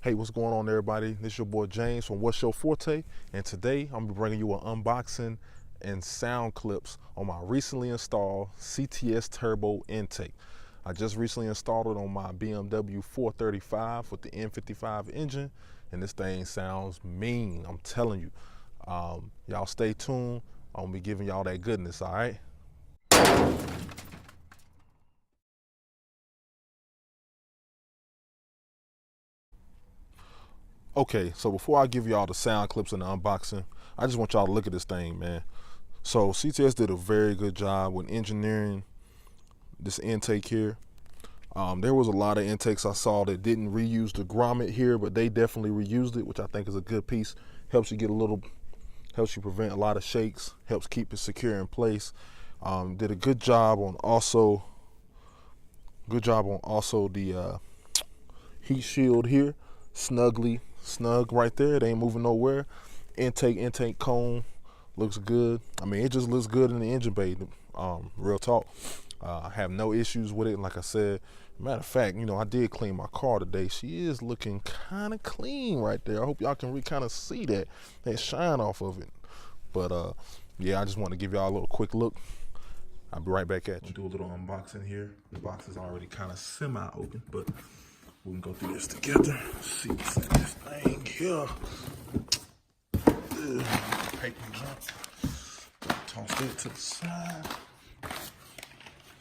Hey, what's going on, everybody? This is your boy James from What's Your Forte, and today I'm gonna be bringing you an unboxing and sound clips on my recently installed CTS Turbo Intake. I just recently installed it on my BMW 435 with the N55 engine, and this thing sounds mean, I'm telling you. Y'all stay tuned. I'm gonna be giving y'all that goodness, all right? Okay, so before I give y'all the sound clips and the unboxing, I just want y'all to look at this thing, man. So CTS did a very good job with engineering this intake here. There was a lot of intakes I saw that didn't reuse the grommet here, but they definitely reused it, which I think is a good piece. Helps you prevent a lot of shakes, helps keep it secure in place. Did a good job on also the heat shield here. Snug right there. It ain't moving nowhere. Intake cone looks good. I mean, it just looks good in the engine bay. Real talk. I have no issues with it. Like I said, matter of fact, I did clean my car today. She is looking kind of clean right there. I hope y'all can kind of see that shine off of it. But yeah, I just want to give y'all a little quick look. I'll be right back at you. Do a little unboxing here. The box is already kind of semi-open, but we can go through this together. See what's in this thing here. Paper jump. Toss that to the side.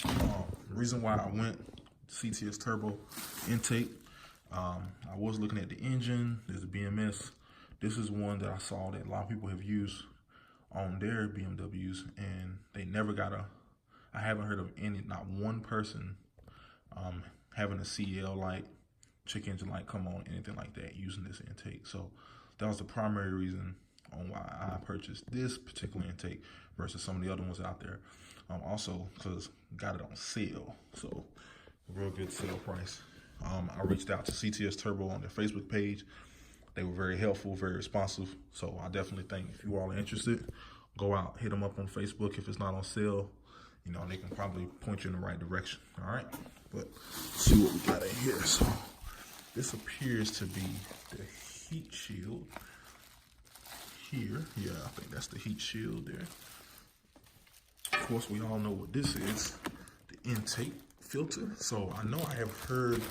The reason why I went CTS Turbo Intake, I was looking at the engine. There's a BMS. This is one that I saw that a lot of people have used on their BMWs, and they never got I haven't heard of not one person having a CL light, check engine light come on, anything like that using this intake. So that was the primary reason on why I purchased this particular intake versus some of the other ones out there. Also, because got it on sale, so real good sale price. I reached out to CTS Turbo on their Facebook page. They were very helpful, very responsive. So I definitely think if you all are interested, go out, hit them up on Facebook. If it's not on sale, they can probably point you in the right direction. All right, but let's see what we got in here. So this appears to be the heat shield here. Yeah, I think that's the heat shield there. Of course, we all know what this is, the intake filter. So I know I have heard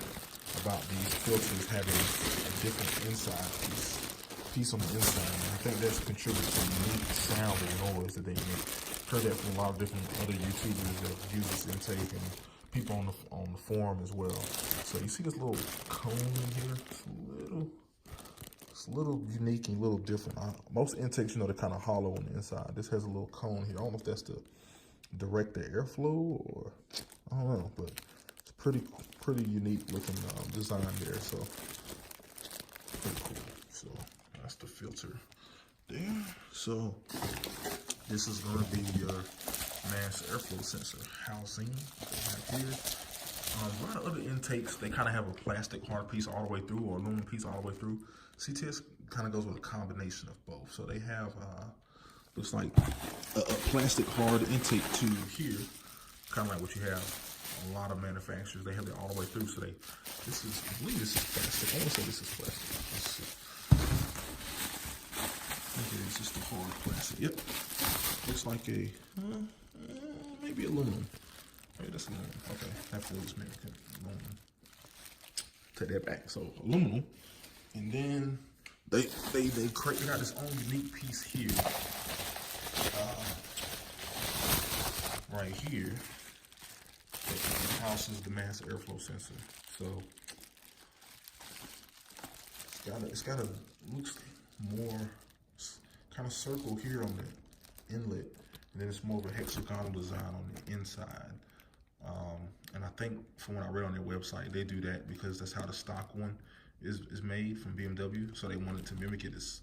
about these filters having a different inside piece on the inside. And I think that's contributed to the unique sound and noise that they make. Heard that from a lot of different other YouTubers that use this intake and people on the forum as well. So you see this little cone in here? It's a little unique and a little different. Most intakes, they're kind of hollow on the inside. This has a little cone here. I don't know if that's to direct the airflow or I don't know, but it's pretty unique looking design there. So pretty cool. So that's the filter there. So this is going to be your mass airflow sensor housing right here. A lot of other intakes, they kind of have a plastic hard piece all the way through or aluminum piece all the way through. CTS kind of goes with a combination of both. So they have, looks like a plastic hard intake tube here, kind of like what you have a lot of manufacturers. They have it all the way through. So I believe this is plastic. I want to say this is plastic. Let's see. I think it's just a hard plastic. Yep. Looks like a, maybe aluminum. Maybe that's aluminum. Okay, that feels maybe aluminum. Take that back. So aluminum, and then they created out this own unique piece here, right here, that houses the mass airflow sensor. So it's got a looks more kind of circle here on the inlet, and then it's more of a hexagonal design on the inside. And I think from what I read on their website, they do that because that's how the stock one is made from BMW. So they wanted to mimic it as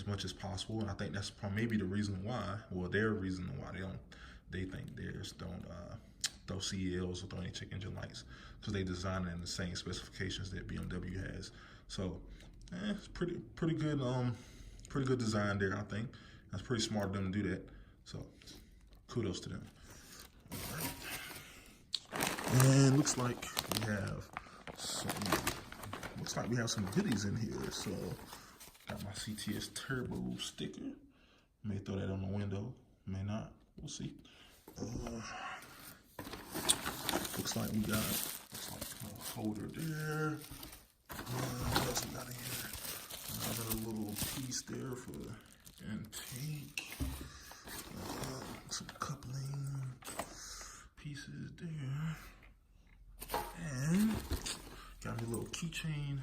much as possible. And I think that's maybe the reason why, or their reason why they think theirs don't throw CELs or throw any check engine lights, because they design it in the same specifications that BMW has. So it's pretty good design there. I think that's pretty smart of them to do that. So kudos to them. All right. And looks like we have some looks like we have some goodies in here. So got my CTS Turbo sticker. May throw that on the window, may not. We'll see. Looks like we got a holder there. What else we got in here? Another little piece there for intake. Some coupling pieces there. And got me a little keychain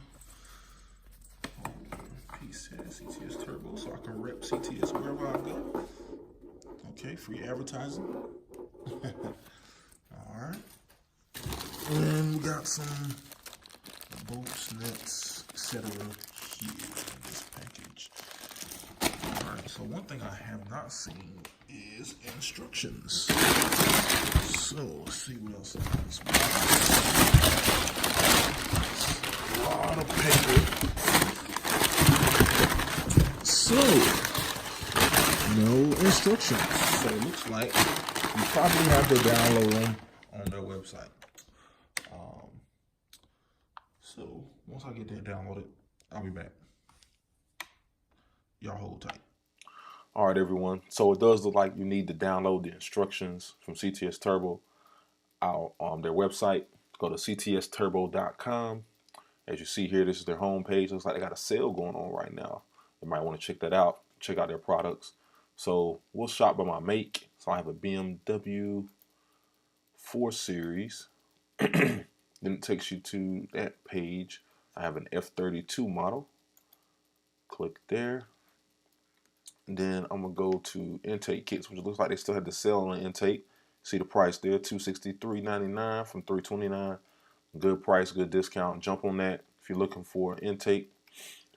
piece here, CTS Turbo, so I can rep CTS wherever I go. Okay, free advertising. Alright. And we got some bolts, nuts, etc. here in this package. Alright, so one thing I have not seen is instructions. So let's see what else is in this box. A lot of paper. So no instructions. So it looks like you probably have to download them on their website. So once I get that downloaded, I'll be back. Y'all hold tight. All right, everyone. So it does look like you need to download the instructions from CTS Turbo out on their website. Go to ctsturbo.com. As you see here, this is their homepage. Looks like they got a sale going on right now. You might want to check that out. Check out their products. So we'll shop by my make. So I have a BMW 4 Series. Then it takes you to that page. I have an F32 model. Click there. And then I'm gonna go to intake kits, which looks like they still had the sale on the intake. See the price there, $263.99 from $329. Good price, good discount. Jump on that if you're looking for intake.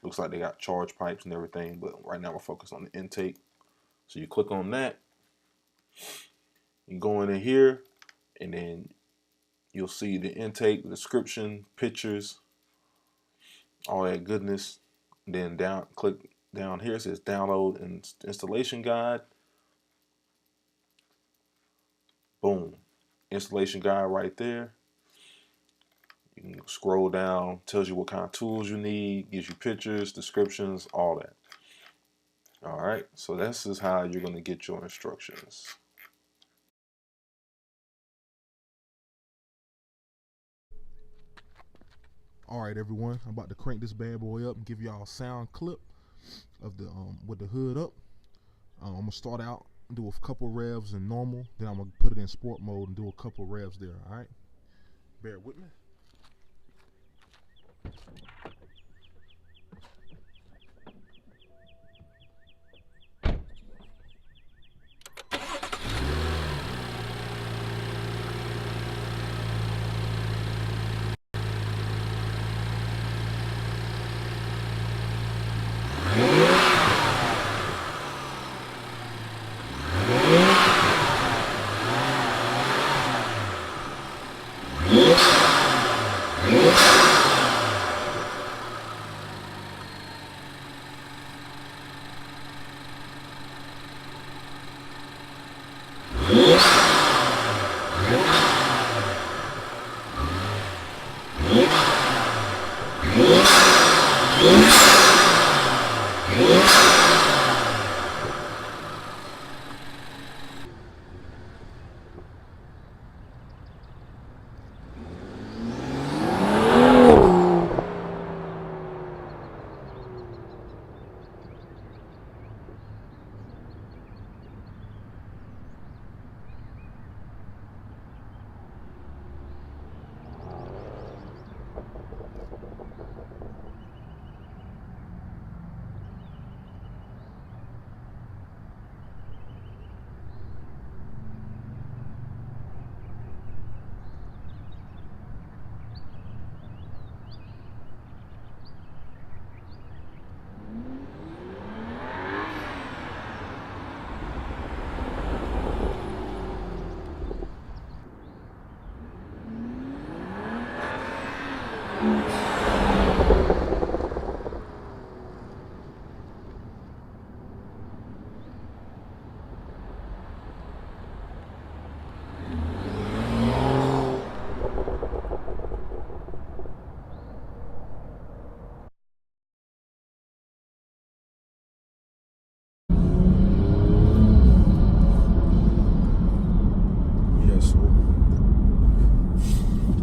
Looks like they got charge pipes and everything, but right now we're focused on the intake. So you click on that. You go in here, and then you'll see the intake, the description, pictures, all that goodness. And then click down here, it says download and installation guide. Boom. Installation guide right there. You can scroll down, tells you what kind of tools you need, gives you pictures, descriptions, all that. All right, so this is how you're going to get your instructions. All right, everyone, I'm about to crank this bad boy up and give y'all a sound clip of the with the hood up. I'm gonna start out and do a couple revs in normal, then I'm gonna put it in sport mode and do a couple revs there. All right, bear with me.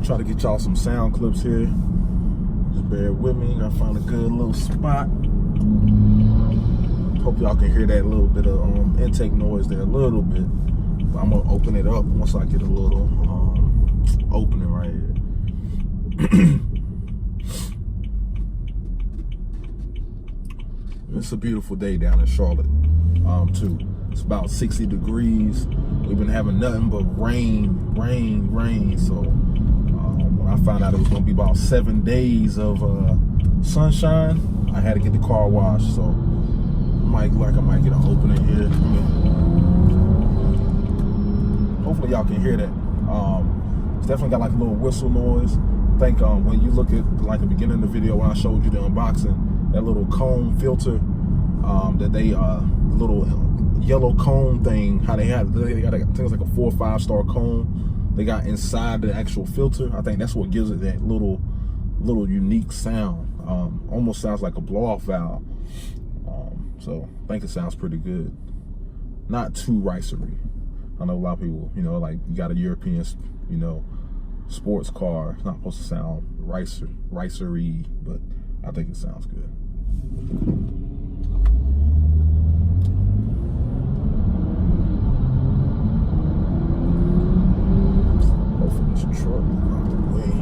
Try to get y'all some sound clips here. Just bear with me. Gotta find a good little spot. Hope y'all can hear that little bit of intake noise there a little bit. But I'm gonna open it up once I get a little opening right here. It's a beautiful day down in Charlotte, too. It's about 60 degrees. We've been having nothing but rain. So when I found out it was gonna be about 7 days of sunshine, I had to get the car washed. So I might get an opening here. Hopefully y'all can hear that. It's definitely got like a little whistle noise. I think when you look at like the beginning of the video when I showed you the unboxing, that little cone filter that they little yellow cone thing, how they got I think it's like a 4 or 5 star cone they got inside the actual filter. I think that's what gives it that little unique sound. Almost sounds like a blow-off valve. So I think it sounds pretty good. Not too ricery. I know a lot of people, you know, like you got a European, you know, sports car. It's not supposed to sound ricery, but I think it sounds good. Hopefully this truck is out the way.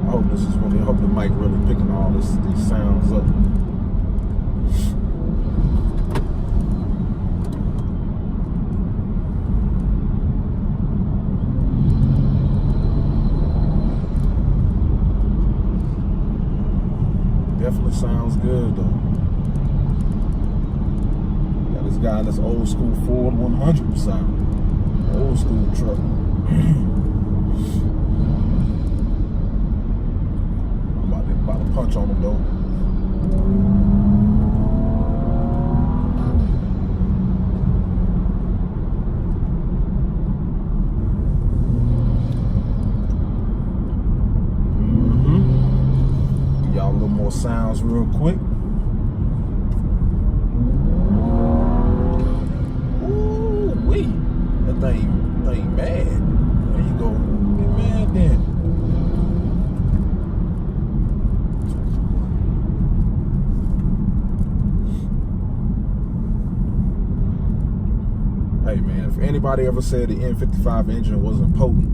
I hope the mic really picking all these sounds up. Definitely sounds good though. Got this guy in this old school Ford 100 sound. Old school truck. I'm about to punch on him though. Y'all a little more sounds real quick. Ooh wee, that thing mad. There you go. Get mad then. Hey man, if anybody ever said the N55 engine wasn't potent,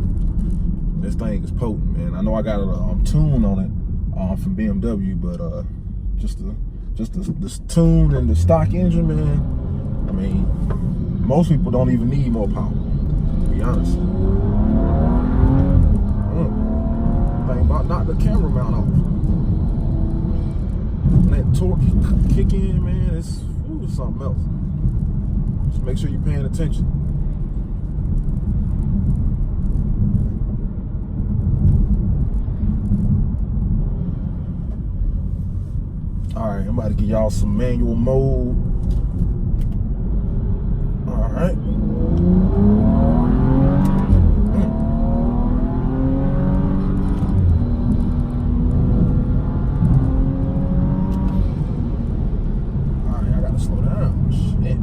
this thing is potent, man. I know I got a tune on it from BMW, but just the tune and the stock engine, man. I mean, most people don't even need more power, to be honest. Think about knock the camera mount off. When that torque kick in, man, it's something else. Just make sure you're paying attention. All right, I'm about to give y'all some manual mode. All right. All right, I gotta slow down. Shit.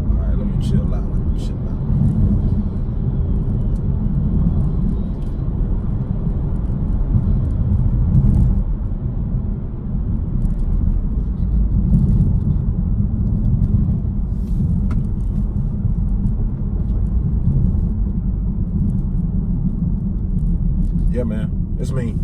All right, let me chill out. Yeah, man, it's me.